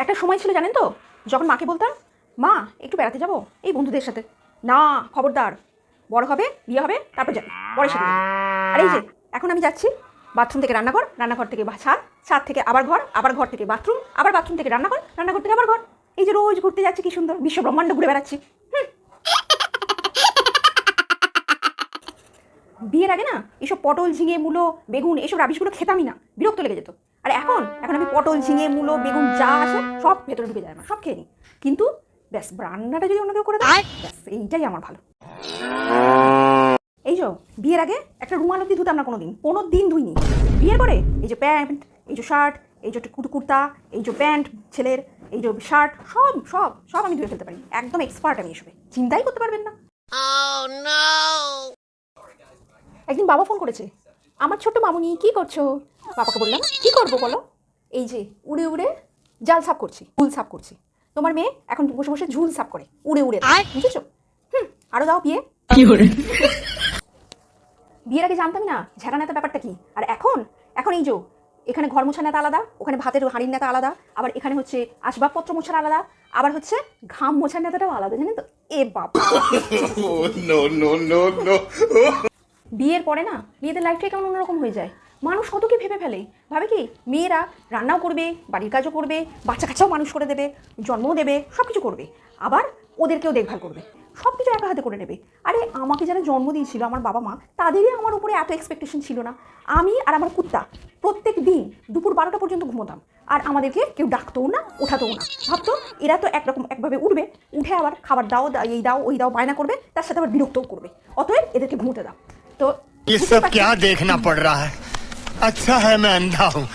একটা সময় ছিল জানেন তো, যখন মাকে বলতাম মা একটু বেড়াতে যাবো এই বন্ধুদের সাথে, না খবরদার, বড় হবে বিয়ে হবে তারপর যাবি, বড়ের সাথে যাবি। আর এই যে এখন আমি যাচ্ছি বাথরুম থেকে রান্নাঘর, রান্নাঘর থেকে ছাদ, ছাদ থেকে আবার ঘর, আবার ঘর থেকে বাথরুম, আবার বাথরুম থেকে রান্নাঘর, রান্নাঘর থেকে আবার ঘর। এই যে রোজ ঘুরতে যাচ্ছি, কি সুন্দর বিশ্ব ব্রহ্মাণ্ড ঘুরে বেড়াচ্ছি। বিয়ের আগে না এসব পটল ঝিঙে মূলো বেগুন এসব রাবিশগুলো খেতামই না, বিরক্ত লেগে যেত। আর এখন এখন আমি পটল ঝিঙে মূলো বেগুন যা আছে সব ভেতরে ঢুকে যায়, আমার সব খেয়ে নিই। কিন্তু ব্যাস রান্নাটা যদি অন্য কেউ করে দেয় ব্যাস এইটাই আমার ভালো। এই যে বিয়ের আগে একটা রুমাল অব্দি ধুতাম না কোনো দিন ধুইনি। বিয়ের পরে এই যে প্যান্ট, এই যে শার্ট, এই যে কুর্তা, এই যে প্যান্ট ছেলের, এই যে শার্ট, সব সব সব আমি ধুয়ে ফেলতে পারি, একদম এক্সপার্ট আমি এসবে, চিন্তাই করতে পারবেন না। একদিন বাবা ফোন করেছে, আমার ছোট্ট মামুনি কি করছো? বাবাকে বললাম কি করবো বলো, এই যে উড়ে উড়ে জাল সাফ করছি, ঝুল সাফ করছি। তোমার মেয়ে এখন বসে বসে ঝুল সাফ করে উড়ে উড়ে, বুঝেছো? আরো দাও বিয়ে। বিয়ের আগে জানতাম না ঝাঁটা নেতা ব্যাপারটা কি। আর এখন এখন এই যে এখানে ঘর মোছা নেতা আলাদা, ওখানে ভাতের হাঁড়ির নেতা আলাদা, আবার এখানে হচ্ছে আসবাবপত্র মোছার আলাদা, আবার হচ্ছে ঘাম মোছার নেতাটাও আলাদা, জানেন তো? এ বাবা বিয়ের পরে না মেয়েদের লাইফটাই কেমন অন্যরকম হয়ে যায়। মানুষ কত কি ভেবে ফেলে, ভাবে কি মেয়েরা রান্নাও করবে, বাড়ির কাজও করবে, বাচ্চা কাচ্চাও মানুষ করে দেবে, জন্মও দেবে, সব কিছু করবে, আবার ওদেরকেও দেখভাল করবে, সব কিছু একা হাতে করে নেবে। আরে আমাকে যারা জন্ম দিয়েছিল আমার বাবা মা, তাদেরই আমার উপরে এত এক্সপেকটেশন ছিল না। আমি আর আমার কুত্তা প্রত্যেক দিন দুপুর 12টা পর্যন্ত ঘুমোতাম, আর আমাদেরকে কেউ ডাকতেও না, ওঠাতেও না। ভাবতো এরা তো একরকম একভাবে উঠবে, উঠে আবার খাবার দাও, এই দাও ওই দাও বায়না করবে, তার সাথে আবার বিরক্তও করবে, অতএব এদেরকে ঘুমোতে দাও। তো ये सब क्या देखना पड़ रहा है? अच्छा है मैं अंधा हूँ।